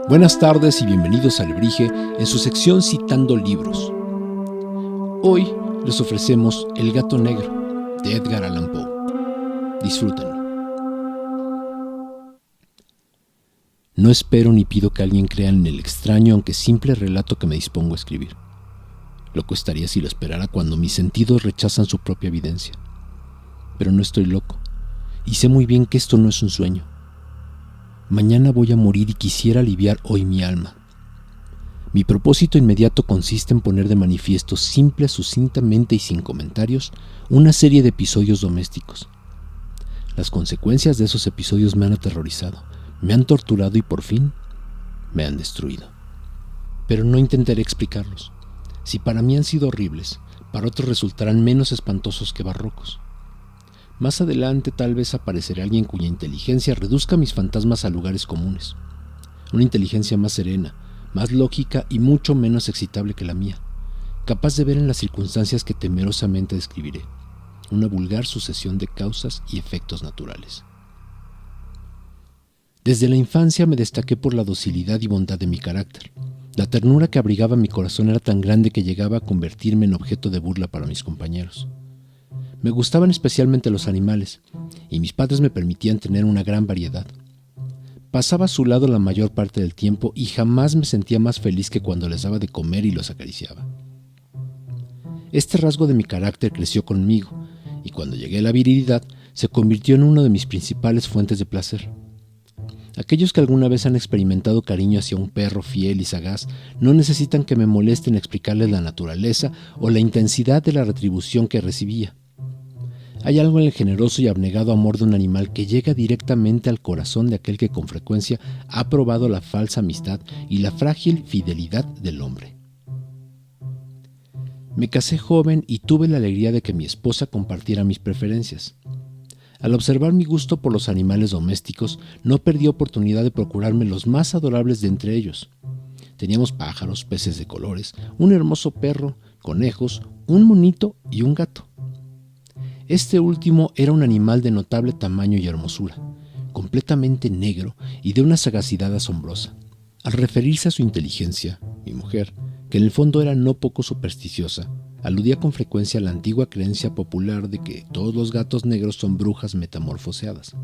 Buenas tardes y bienvenidos al Alebrije en su sección Citando Libros. Hoy les ofrecemos El gato negro de Edgar Allan Poe. Disfrútenlo. No espero ni pido que alguien crea en el extraño aunque simple relato que me dispongo a escribir. Loco estaría si lo esperara cuando mis sentidos rechazan su propia evidencia. Pero no estoy loco y sé muy bien que esto no es un sueño. Mañana voy a morir y quisiera aliviar hoy mi alma. Mi propósito inmediato consiste en poner de manifiesto simple, sucintamente y sin comentarios una serie de episodios domésticos. Las consecuencias de esos episodios me han aterrorizado, me han torturado y por fin me han destruido. Pero no intentaré explicarlos. Si para mí han sido horribles, para otros resultarán menos espantosos que barrocos. Más adelante tal vez aparecerá alguien cuya inteligencia reduzca mis fantasmas a lugares comunes. Una inteligencia más serena, más lógica y mucho menos excitable que la mía, capaz de ver en las circunstancias que temerosamente describiré, una vulgar sucesión de causas y efectos naturales. Desde la infancia me destaqué por la docilidad y bondad de mi carácter. La ternura que abrigaba mi corazón era tan grande que llegaba a convertirme en objeto de burla para mis compañeros. Me gustaban especialmente los animales, y mis padres me permitían tener una gran variedad. Pasaba a su lado la mayor parte del tiempo y jamás me sentía más feliz que cuando les daba de comer y los acariciaba. Este rasgo de mi carácter creció conmigo, y cuando llegué a la virilidad, se convirtió en una de mis principales fuentes de placer. Aquellos que alguna vez han experimentado cariño hacia un perro fiel y sagaz no necesitan que me molesten explicarles la naturaleza o la intensidad de la retribución que recibía. Hay algo en el generoso y abnegado amor de un animal que llega directamente al corazón de aquel que con frecuencia ha probado la falsa amistad y la frágil fidelidad del hombre. Me casé joven y tuve la alegría de que mi esposa compartiera mis preferencias. Al observar mi gusto por los animales domésticos, no perdí oportunidad de procurarme los más adorables de entre ellos. Teníamos pájaros, peces de colores, un hermoso perro, conejos, un monito y un gato. Este último era un animal de notable tamaño y hermosura, completamente negro y de una sagacidad asombrosa. Al referirse a su inteligencia, mi mujer, que en el fondo era no poco supersticiosa, aludía con frecuencia a la antigua creencia popular de que todos los gatos negros son brujas metamorfoseadas.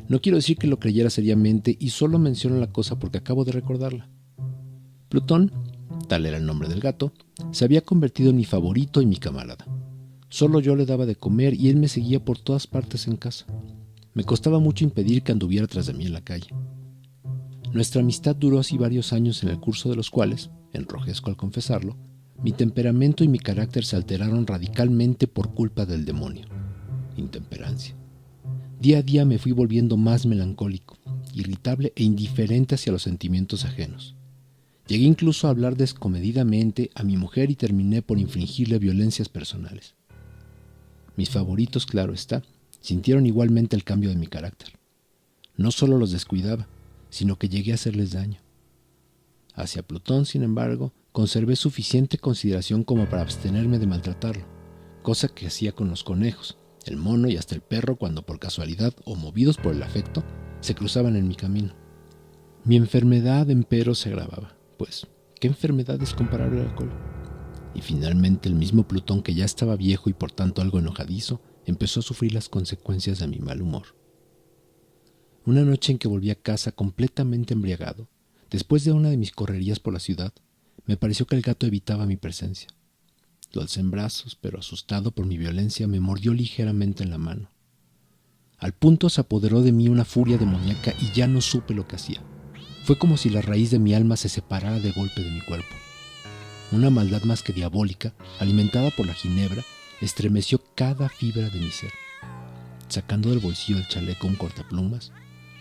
No quiero decir que lo creyera seriamente y solo menciono la cosa porque acabo de recordarla. Plutón, tal era el nombre del gato, se había convertido en mi favorito y mi camarada. Solo yo le daba de comer y él me seguía por todas partes en casa. Me costaba mucho impedir que anduviera tras de mí en la calle. Nuestra amistad duró así varios años en el curso de los cuales, enrojezco al confesarlo, mi temperamento y mi carácter se alteraron radicalmente por culpa del demonio, intemperancia. Día a día me fui volviendo más melancólico, irritable e indiferente hacia los sentimientos ajenos. Llegué incluso a hablar descomedidamente a mi mujer y terminé por infligirle violencias personales. Mis favoritos, claro está, sintieron igualmente el cambio de mi carácter. No solo los descuidaba, sino que llegué a hacerles daño. Hacia Plutón, sin embargo, conservé suficiente consideración como para abstenerme de maltratarlo, cosa que hacía con los conejos, el mono y hasta el perro cuando por casualidad o movidos por el afecto se cruzaban en mi camino. Mi enfermedad, empero, se agravaba, pues, ¿qué enfermedad es comparable al alcohol? Y finalmente el mismo Plutón, que ya estaba viejo y por tanto algo enojadizo, empezó a sufrir las consecuencias de mi mal humor. Una noche en que volví a casa completamente embriagado, después de una de mis correrías por la ciudad, me pareció que el gato evitaba mi presencia. Lo alcé en brazos, pero asustado por mi violencia me mordió ligeramente en la mano. Al punto se apoderó de mí una furia demoníaca y ya no supe lo que hacía. Fue como si la raíz de mi alma se separara de golpe de mi cuerpo. Una maldad más que diabólica, alimentada por la ginebra, estremeció cada fibra de mi ser. Sacando del bolsillo del chaleco un cortaplumas,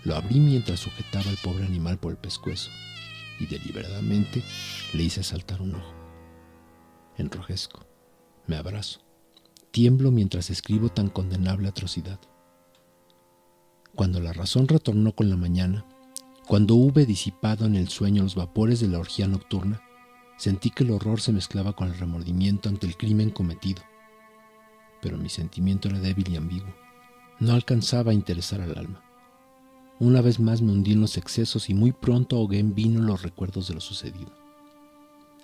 lo abrí mientras sujetaba al pobre animal por el pescuezo y deliberadamente le hice saltar un ojo. Enrojezco, me abrazo, tiemblo mientras escribo tan condenable atrocidad. Cuando la razón retornó con la mañana, cuando hube disipado en el sueño los vapores de la orgía nocturna, sentí que el horror se mezclaba con el remordimiento ante el crimen cometido. Pero mi sentimiento era débil y ambiguo. No alcanzaba a interesar al alma. Una vez más me hundí en los excesos y muy pronto ahogué en vino los recuerdos de lo sucedido.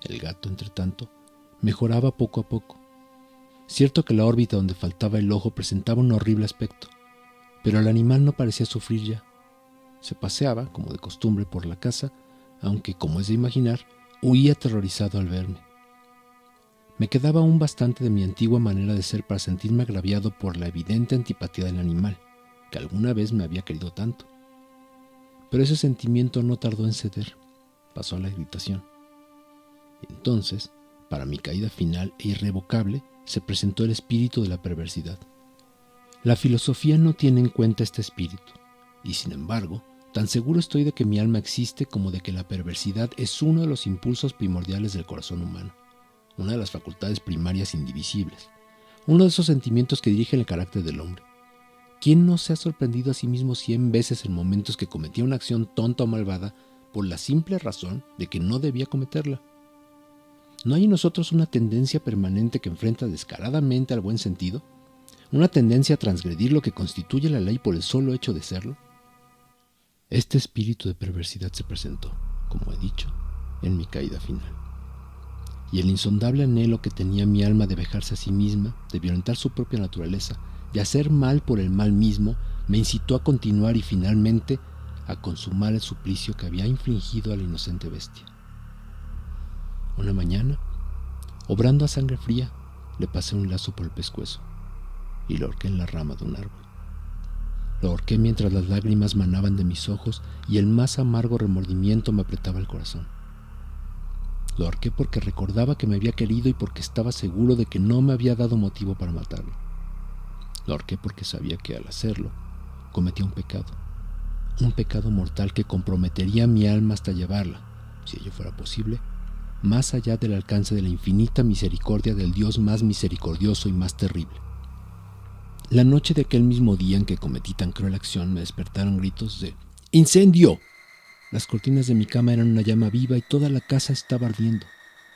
El gato, entre tanto, mejoraba poco a poco. Cierto que la órbita donde faltaba el ojo presentaba un horrible aspecto, pero el animal no parecía sufrir ya. Se paseaba, como de costumbre, por la casa, aunque, como es de imaginar, huía aterrorizado al verme. Me quedaba aún bastante de mi antigua manera de ser para sentirme agraviado por la evidente antipatía del animal, que alguna vez me había querido tanto. Pero ese sentimiento no tardó en ceder, pasó a la irritación. Entonces, para mi caída final e irrevocable, se presentó el espíritu de la perversidad. La filosofía no tiene en cuenta este espíritu, y sin embargo, tan seguro estoy de que mi alma existe como de que la perversidad es uno de los impulsos primordiales del corazón humano, una de las facultades primarias indivisibles, uno de esos sentimientos que dirigen el carácter del hombre. ¿Quién no se ha sorprendido a sí mismo 100 veces en momentos que cometía una acción tonta o malvada por la simple razón de que no debía cometerla? ¿No hay en nosotros una tendencia permanente que enfrenta descaradamente al buen sentido? ¿Una tendencia a transgredir lo que constituye la ley por el solo hecho de serlo? Este espíritu de perversidad se presentó, como he dicho, en mi caída final. Y el insondable anhelo que tenía mi alma de vejarse a sí misma, de violentar su propia naturaleza, de hacer mal por el mal mismo, me incitó a continuar y finalmente a consumar el suplicio que había infligido a la inocente bestia. Una mañana, obrando a sangre fría, le pasé un lazo por el pescuezo y lo ahorqué en la rama de un árbol. Lo ahorqué mientras las lágrimas manaban de mis ojos y el más amargo remordimiento me apretaba el corazón. Lo ahorqué porque recordaba que me había querido y porque estaba seguro de que no me había dado motivo para matarlo. Lo ahorqué porque sabía que al hacerlo cometía un pecado mortal que comprometería mi alma hasta llevarla, si ello fuera posible, más allá del alcance de la infinita misericordia del Dios más misericordioso y más terrible. La noche de aquel mismo día en que cometí tan cruel acción me despertaron gritos de ¡incendio! Las cortinas de mi cama eran una llama viva y toda la casa estaba ardiendo.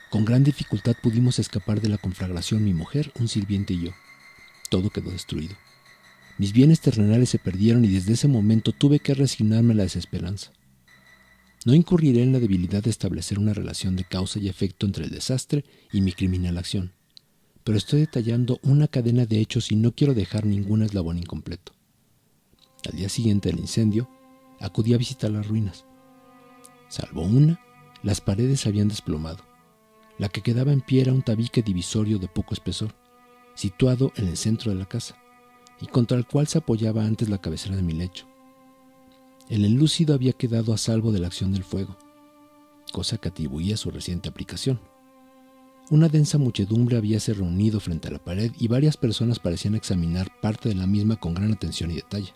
Con gran dificultad pudimos escapar de la conflagración mi mujer, un sirviente y yo. Todo quedó destruido. Mis bienes terrenales se perdieron y desde ese momento tuve que resignarme a la desesperanza. No incurriré en la debilidad de establecer una relación de causa y efecto entre el desastre y mi criminal acción, pero estoy detallando una cadena de hechos y no quiero dejar ningún eslabón incompleto. Al día siguiente del incendio, acudí a visitar las ruinas. Salvo una, las paredes se habían desplomado. La que quedaba en pie era un tabique divisorio de poco espesor, situado en el centro de la casa, y contra el cual se apoyaba antes la cabecera de mi lecho. El enlúcido había quedado a salvo de la acción del fuego, cosa que atribuía a su reciente aplicación. Una densa muchedumbre habíase reunido frente a la pared y varias personas parecían examinar parte de la misma con gran atención y detalle.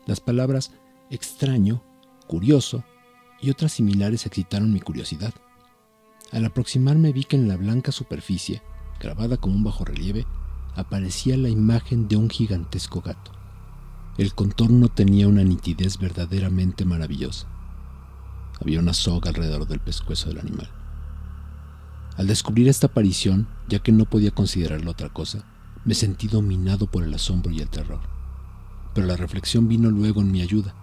Las palabras extraño, curioso y otras similares excitaron mi curiosidad. Al aproximarme vi que en la blanca superficie, grabada como un bajorrelieve, aparecía la imagen de un gigantesco gato. El contorno tenía una nitidez verdaderamente maravillosa. Había una soga alrededor del pescuezo del animal. Al descubrir esta aparición, ya que no podía considerarla otra cosa, me sentí dominado por el asombro y el terror. Pero la reflexión vino luego en mi ayuda.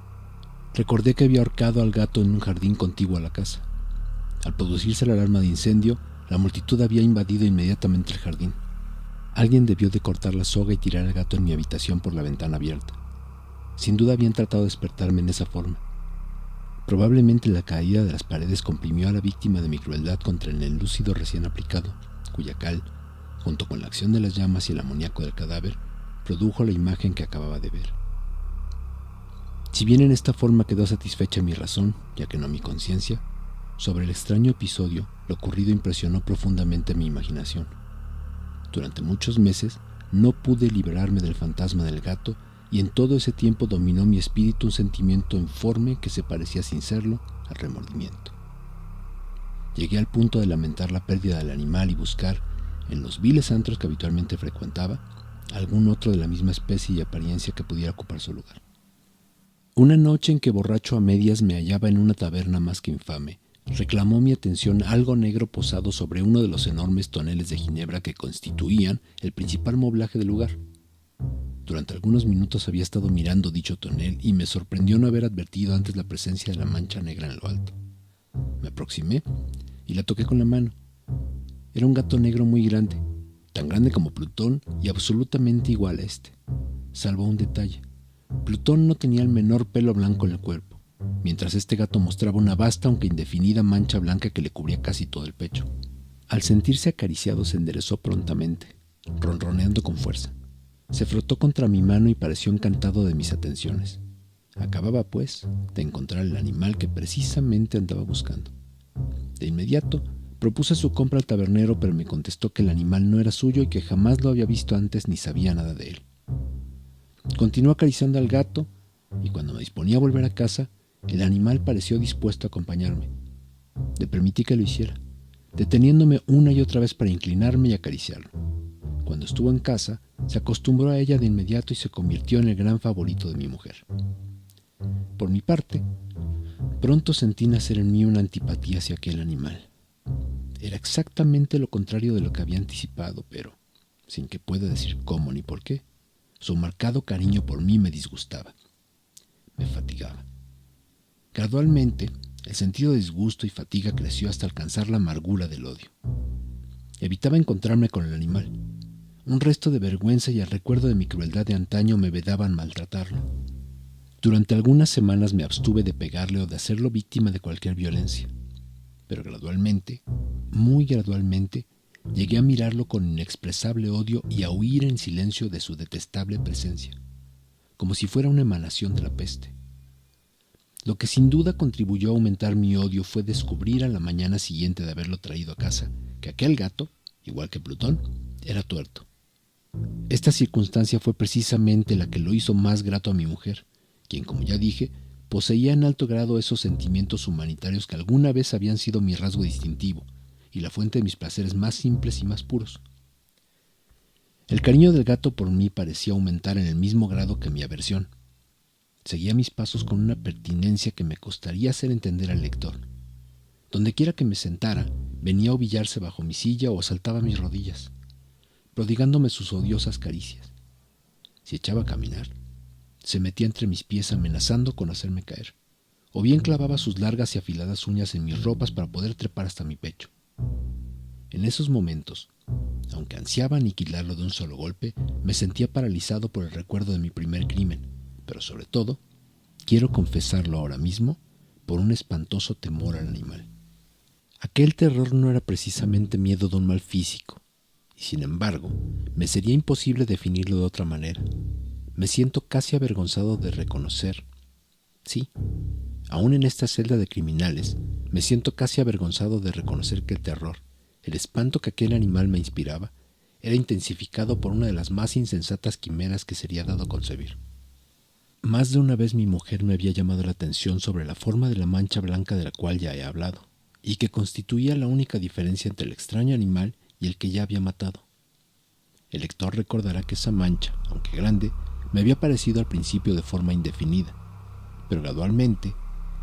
Recordé que había ahorcado al gato en un jardín contiguo a la casa. Al producirse la alarma de incendio, la multitud había invadido inmediatamente el jardín. Alguien debió de cortar la soga y tirar al gato en mi habitación por la ventana abierta. Sin duda habían tratado de despertarme en esa forma. Probablemente la caída de las paredes comprimió a la víctima de mi crueldad contra el enlúcido recién aplicado, cuya cal, junto con la acción de las llamas y el amoníaco del cadáver, produjo la imagen que acababa de ver. Si bien en esta forma quedó satisfecha mi razón, ya que no mi conciencia, sobre el extraño episodio, lo ocurrido impresionó profundamente mi imaginación. Durante muchos meses no pude librarme del fantasma del gato y en todo ese tiempo dominó mi espíritu un sentimiento informe que se parecía sin serlo al remordimiento. Llegué al punto de lamentar la pérdida del animal y buscar, en los viles antros que habitualmente frecuentaba, algún otro de la misma especie y apariencia que pudiera ocupar su lugar. Una noche en que borracho a medias me hallaba en una taberna más que infame, reclamó mi atención algo negro posado sobre uno de los enormes toneles de ginebra que constituían el principal moblaje del lugar. Durante algunos minutos había estado mirando dicho tonel y me sorprendió no haber advertido antes la presencia de la mancha negra en lo alto. Me aproximé y la toqué con la mano. Era un gato negro muy grande, tan grande como Plutón y absolutamente igual a este, salvo un detalle. Plutón no tenía el menor pelo blanco en el cuerpo, mientras este gato mostraba una vasta aunque indefinida mancha blanca que le cubría casi todo el pecho. Al sentirse acariciado se enderezó prontamente, ronroneando con fuerza. Se frotó contra mi mano y pareció encantado de mis atenciones. Acababa, pues, de encontrar el animal que precisamente andaba buscando. De inmediato, propuse su compra al tabernero, pero me contestó que el animal no era suyo y que jamás lo había visto antes ni sabía nada de él. Continuó acariciando al gato y cuando me disponía a volver a casa, el animal pareció dispuesto a acompañarme. Le permití que lo hiciera, deteniéndome una y otra vez para inclinarme y acariciarlo. Cuando estuvo en casa, se acostumbró a ella de inmediato y se convirtió en el gran favorito de mi mujer. Por mi parte, pronto sentí nacer en mí una antipatía hacia aquel animal. Era exactamente lo contrario de lo que había anticipado, pero, sin que pueda decir cómo ni por qué, su marcado cariño por mí me disgustaba. Me fatigaba. Gradualmente, el sentido de disgusto y fatiga creció hasta alcanzar la amargura del odio. Evitaba encontrarme con el animal. Un resto de vergüenza y el recuerdo de mi crueldad de antaño me vedaban maltratarlo. Durante algunas semanas me abstuve de pegarle o de hacerlo víctima de cualquier violencia. Pero gradualmente, muy gradualmente, llegué a mirarlo con inexpresable odio y a huir en silencio de su detestable presencia, como si fuera una emanación de la peste. Lo que sin duda contribuyó a aumentar mi odio fue descubrir a la mañana siguiente de haberlo traído a casa que aquel gato, igual que Plutón, era tuerto. Esta circunstancia fue precisamente la que lo hizo más grato a mi mujer, quien, como ya dije, poseía en alto grado esos sentimientos humanitarios que alguna vez habían sido mi rasgo distintivo y la fuente de mis placeres más simples y más puros. El cariño del gato por mí parecía aumentar en el mismo grado que mi aversión. Seguía mis pasos con una pertinencia que me costaría hacer entender al lector. Dondequiera que me sentara, venía a ovillarse bajo mi silla o saltaba a mis rodillas, prodigándome sus odiosas caricias. Si echaba a caminar, se metía entre mis pies amenazando con hacerme caer, o bien clavaba sus largas y afiladas uñas en mis ropas para poder trepar hasta mi pecho. En esos momentos, aunque ansiaba aniquilarlo de un solo golpe, me sentía paralizado por el recuerdo de mi primer crimen, pero sobre todo, quiero confesarlo ahora mismo, por un espantoso temor al animal. Aquel terror no era precisamente miedo de un mal físico, y sin embargo, me sería imposible definirlo de otra manera. Me siento casi avergonzado de reconocer, sí, aún en esta celda de criminales, me siento casi avergonzado de reconocer que el terror, el espanto que aquel animal me inspiraba, era intensificado por una de las más insensatas quimeras que sería dado a concebir. Más de una vez mi mujer me había llamado la atención sobre la forma de la mancha blanca de la cual ya he hablado, y que constituía la única diferencia entre el extraño animal y el que ya había matado. El lector recordará que esa mancha, aunque grande, me había parecido al principio de forma indefinida, pero gradualmente,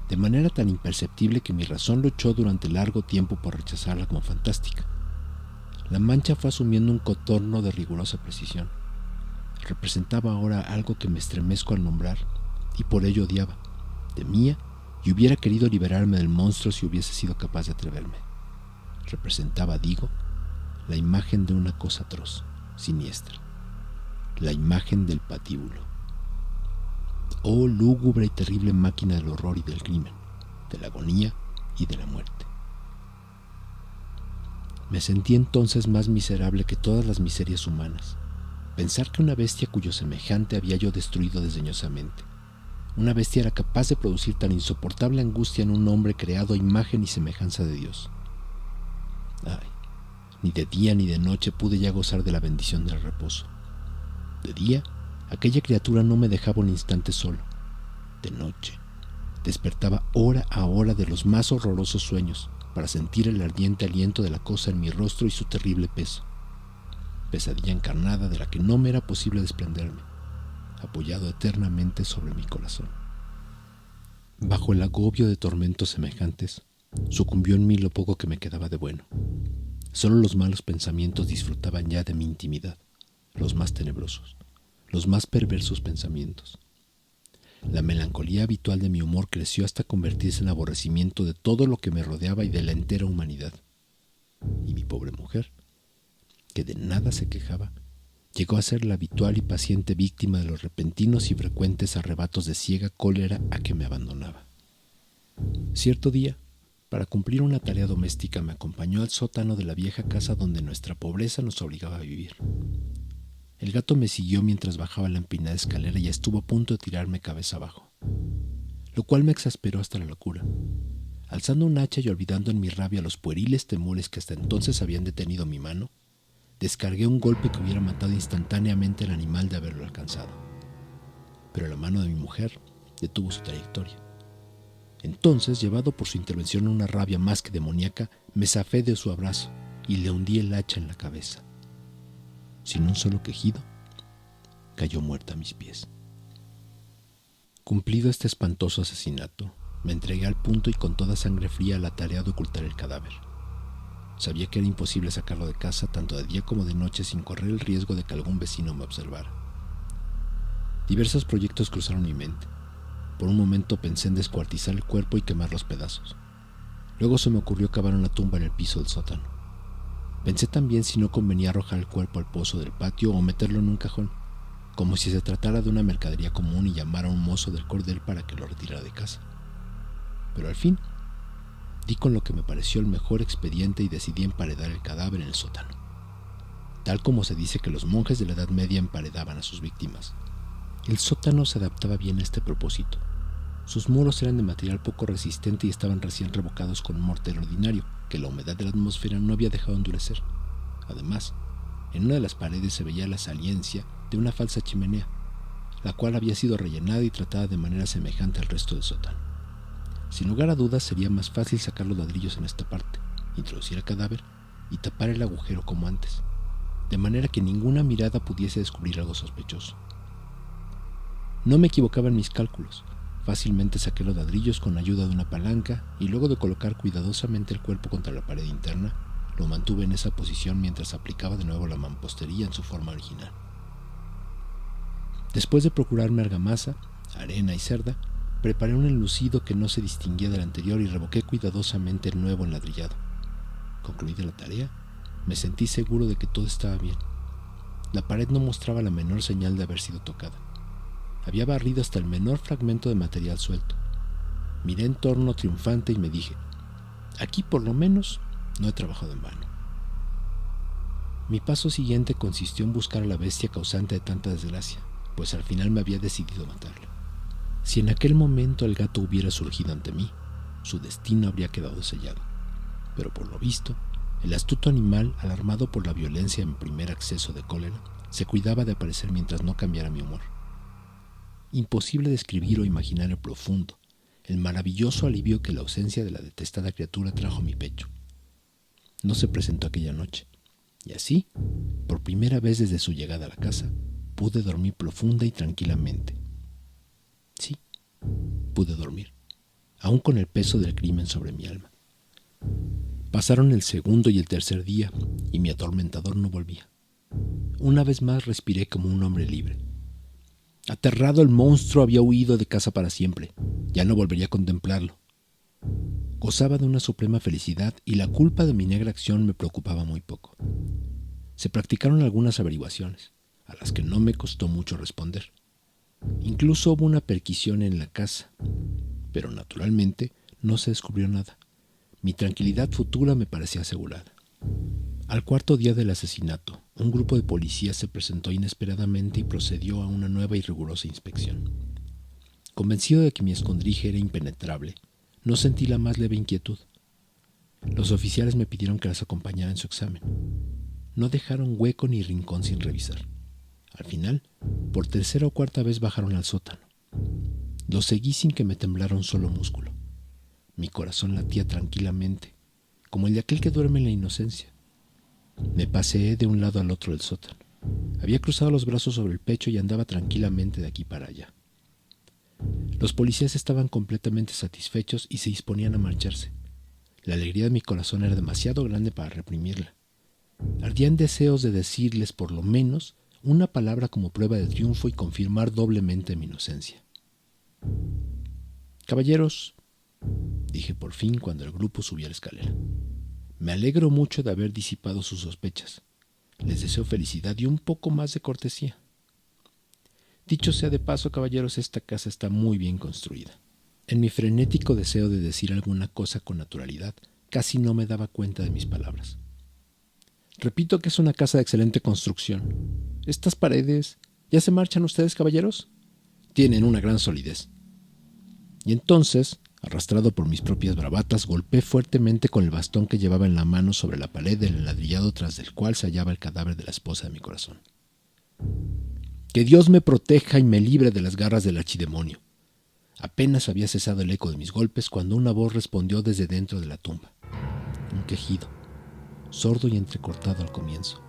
de manera tan imperceptible que mi razón luchó durante largo tiempo por rechazarla como fantástica. La mancha fue asumiendo un contorno de rigurosa precisión. Representaba ahora algo que me estremezco al nombrar, y por ello odiaba, temía y hubiera querido liberarme del monstruo si hubiese sido capaz de atreverme. Representaba, digo, la imagen de una cosa atroz, siniestra, la imagen del patíbulo. Oh lúgubre y terrible máquina del horror y del crimen, de la agonía y de la muerte. Me sentí entonces más miserable que todas las miserias humanas. Pensar que una bestia cuyo semejante había yo destruido desdeñosamente, una bestia era capaz de producir tan insoportable angustia en un hombre creado a imagen y semejanza de Dios. Ay, ni de día ni de noche pude ya gozar de la bendición del reposo. De día, aquella criatura no me dejaba un instante solo. De noche, despertaba hora a hora de los más horrorosos sueños para sentir el ardiente aliento de la cosa en mi rostro y su terrible peso. Pesadilla encarnada de la que no me era posible desprenderme, apoyado eternamente sobre mi corazón. Bajo el agobio de tormentos semejantes, sucumbió en mí lo poco que me quedaba de bueno. Solo los malos pensamientos disfrutaban ya de mi intimidad, los más tenebrosos. los más perversos pensamientos. La melancolía habitual de mi humor creció hasta convertirse en aborrecimiento de todo lo que me rodeaba y de la entera humanidad. Y mi pobre mujer, que de nada se quejaba, llegó a ser la habitual y paciente víctima de los repentinos y frecuentes arrebatos de ciega cólera a que me abandonaba. Cierto día, para cumplir una tarea doméstica, me acompañó al sótano de la vieja casa donde nuestra pobreza nos obligaba a vivir. El gato me siguió mientras bajaba la empinada escalera y estuvo a punto de tirarme cabeza abajo, lo cual me exasperó hasta la locura. Alzando un hacha y olvidando en mi rabia los pueriles temores que hasta entonces habían detenido mi mano, descargué un golpe que hubiera matado instantáneamente al animal de haberlo alcanzado. Pero la mano de mi mujer detuvo su trayectoria. Entonces, llevado por su intervención en una rabia más que demoníaca, me zafé de su abrazo y le hundí el hacha en la cabeza. Sin un solo quejido, cayó muerta a mis pies. Cumplido este espantoso asesinato, me entregué al punto y con toda sangre fría a la tarea de ocultar el cadáver. Sabía que era imposible sacarlo de casa tanto de día como de noche sin correr el riesgo de que algún vecino me observara. Diversos proyectos cruzaron mi mente. Por un momento pensé en descuartizar el cuerpo y quemar los pedazos. Luego se me ocurrió cavar una tumba en el piso del sótano. Pensé también si no convenía arrojar el cuerpo al pozo del patio o meterlo en un cajón, como si se tratara de una mercadería común y llamar a un mozo del cordel para que lo retirara de casa. Pero al fin, di con lo que me pareció el mejor expediente y decidí emparedar el cadáver en el sótano, tal como se dice que los monjes de la Edad Media emparedaban a sus víctimas. El sótano se adaptaba bien a este propósito. Sus muros eran de material poco resistente y estaban recién revocados con un mortero ordinario, que la humedad de la atmósfera no había dejado endurecer. Además, en una de las paredes se veía la saliencia de una falsa chimenea, la cual había sido rellenada y tratada de manera semejante al resto del sótano. Sin lugar a dudas, sería más fácil sacar los ladrillos en esta parte, introducir el cadáver y tapar el agujero como antes, de manera que ninguna mirada pudiese descubrir algo sospechoso. No me equivocaba en mis cálculos. Fácilmente saqué los ladrillos con ayuda de una palanca y luego de colocar cuidadosamente el cuerpo contra la pared interna, lo mantuve en esa posición mientras aplicaba de nuevo la mampostería en su forma original. Después de procurarme argamasa, arena y cerda, preparé un enlucido que no se distinguía del anterior y revoqué cuidadosamente el nuevo enladrillado. Concluida la tarea, me sentí seguro de que todo estaba bien. La pared no mostraba la menor señal de haber sido tocada. Había barrido hasta el menor fragmento de material suelto. Miré en torno triunfante y me dije, aquí por lo menos no he trabajado en vano. Mi paso siguiente consistió en buscar a la bestia causante de tanta desgracia, pues al final me había decidido matarlo. Si en aquel momento el gato hubiera surgido ante mí, su destino habría quedado sellado. Pero por lo visto, el astuto animal, alarmado por la violencia en primer acceso de cólera, se cuidaba de aparecer mientras no cambiara mi humor. Imposible describir o imaginar el profundo, el maravilloso alivio que la ausencia de la detestada criatura trajo a mi pecho. No se presentó aquella noche, y así, por primera vez desde su llegada a la casa, pude dormir profunda y tranquilamente. Sí, pude dormir, aún con el peso del crimen sobre mi alma. Pasaron el segundo y el tercer día, y mi atormentador no volvía. Una vez más respiré como un hombre libre. Aterrado, el monstruo había huido de casa para siempre. Ya no volvería a contemplarlo. Gozaba de una suprema felicidad y la culpa de mi negra acción me preocupaba muy poco. Se practicaron algunas averiguaciones, a las que no me costó mucho responder. Incluso hubo una perquisición en la casa, pero naturalmente no se descubrió nada. Mi tranquilidad futura me parecía asegurada. Al cuarto día del asesinato, un grupo de policías se presentó inesperadamente y procedió a una nueva y rigurosa inspección. Convencido de que mi escondrijo era impenetrable, no sentí la más leve inquietud. Los oficiales me pidieron que las acompañara en su examen. No dejaron hueco ni rincón sin revisar. Al final, por tercera o cuarta vez bajaron al sótano. Los seguí sin que me temblara un solo músculo. Mi corazón latía tranquilamente, como el de aquel que duerme en la inocencia. Me paseé de un lado al otro del sótano. Había cruzado los brazos sobre el pecho y andaba tranquilamente de aquí para allá. Los policías estaban completamente satisfechos y se disponían a marcharse. La alegría de mi corazón era demasiado grande para reprimirla. Ardían deseos de decirles por lo menos una palabra como prueba de triunfo y confirmar doblemente mi inocencia. «Caballeros», dije por fin cuando el grupo subía la escalera, «me alegro mucho de haber disipado sus sospechas. Les deseo felicidad y un poco más de cortesía. Dicho sea de paso, caballeros, esta casa está muy bien construida». En mi frenético deseo de decir alguna cosa con naturalidad, casi no me daba cuenta de mis palabras. «Repito que es una casa de excelente construcción. Estas paredes... ¿Ya se marchan ustedes, caballeros? Tienen una gran solidez». Y entonces, arrastrado por mis propias bravatas, golpeé fuertemente con el bastón que llevaba en la mano sobre la pared del enladrillado tras del cual se hallaba el cadáver de la esposa de mi corazón. «Que Dios me proteja y me libre de las garras del archidemonio». Apenas había cesado el eco de mis golpes cuando una voz respondió desde dentro de la tumba. Un quejido, sordo y entrecortado al comienzo,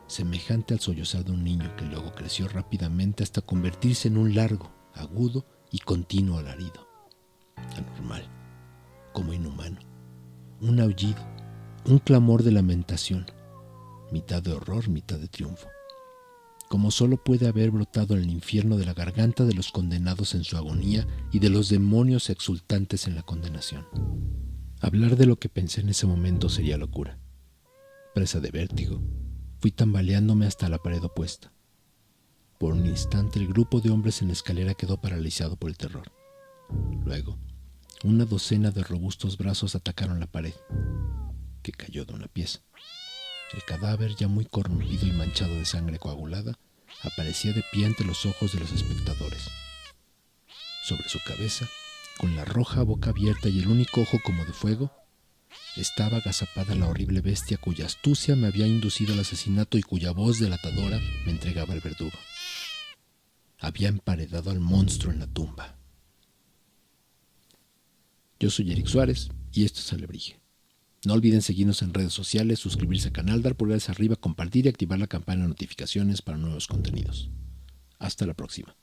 semejante al sollozar de un niño que luego creció rápidamente hasta convertirse en un largo, agudo y continuo alarido. Anormal, como inhumano, un aullido, un clamor de lamentación, mitad de horror, mitad de triunfo, como solo puede haber brotado en el infierno de la garganta de los condenados en su agonía y de los demonios exultantes en la condenación. Hablar de lo que pensé en ese momento sería locura. Presa de vértigo, fui tambaleándome hasta la pared opuesta. Por un instante el grupo de hombres en la escalera quedó paralizado por el terror. Luego, una docena de robustos brazos atacaron la pared, que cayó de una pieza. El cadáver, ya muy corrompido y manchado de sangre coagulada, aparecía de pie ante los ojos de los espectadores. Sobre su cabeza, con la roja boca abierta y el único ojo como de fuego, estaba agazapada la horrible bestia cuya astucia me había inducido al asesinato y cuya voz delatadora me entregaba al verdugo. Había emparedado al monstruo en la tumba. Yo soy Eric Suárez y esto es Alebrije. No olviden seguirnos en redes sociales, suscribirse al canal, dar pulgares arriba, compartir y activar la campana de notificaciones para nuevos contenidos. Hasta la próxima.